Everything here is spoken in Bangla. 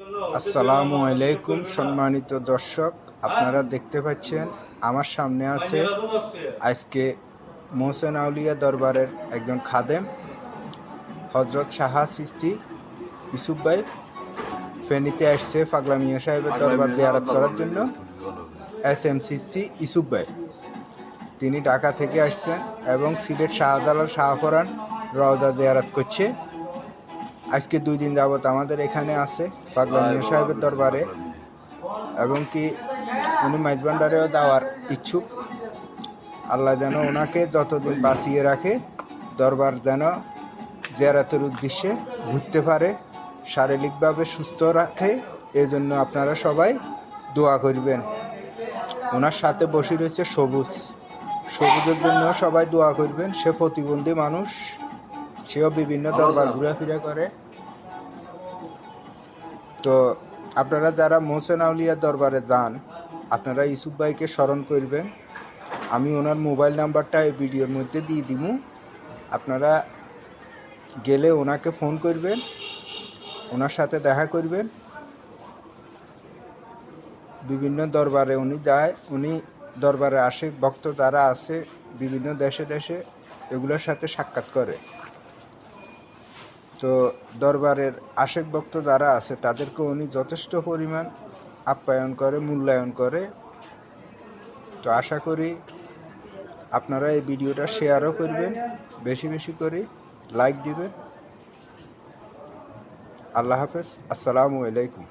আসসালামু আলাইকুম সম্মানিত দর্শক, আপনারা দেখতে পাচ্ছেন আমার সামনে আছে আজকে মোহসেন আউলিয়া দরবারের একজন খাদেম হজরত শাহ চিশতি ইউসুফ ভাই। ফেনীতে আসছে পাগলা মিয়া সাহেবের দরবার জিয়ারত করার জন্য। SM চিশতি ইউসুফ ভাই তিনি ঢাকা থেকে আসছেন এবং সিলেট শাহজালাল শাহপরান রওজা জিয়ারত করছে। আজকে 2 দিন যাবত আমাদের এখানে আছে পাগলা মিয়া সাহেবের দরবারে, এবং কি উনি মাইজবান্ডারেও যাওয়ার ইচ্ছুক। আল্লাহ যেন ওনাকে যতদিন বাঁচিয়ে রাখে, দরবার যেন জিয়ারতের উদ্দেশ্যে ঘুরতে পারে, শারীরিকভাবে সুস্থ রাখে। এজন্য আপনারা সবাই দোয়া করবেন। ওনার সাথে বসে রয়েছে সবুজের জন্য সবাই দোয়া করবেন। সে প্রতিবন্ধী মানুষ, সেও বিভিন্ন দরবার ঘোরাফেরা করে। তো আপনারা যারা মোহসেন আউলিয়া দরবারে যান, আপনারা ইউসুফ ভাইকে স্মরণ করবেন। আমি ওনার মোবাইল নাম্বারটা এই ভিডিওর মধ্যে দিয়ে দিব। আপনারা গেলে ওনাকে ফোন করবেন, ওনার সাথে দেখা করবেন। বিভিন্ন দরবারে উনি যায়, উনি দরবারে আসে, ভক্ত যারা আছে বিভিন্ন দেশে দেশে এগুলোর সাথে সাক্ষাৎ করে। তো দরবারের আশেক ভক্ত যারা আছে তাদেরকে উনি যথেষ্ট পরিমাণ আপ্যায়ন করে, মূল্যায়ন করে। তো আশা করি আপনারা এই ভিডিওটা শেয়ারও করবেন, বেশি বেশি করে লাইক দিবেন। আল্লাহ হাফেজ, আসসালামু আলাইকুম।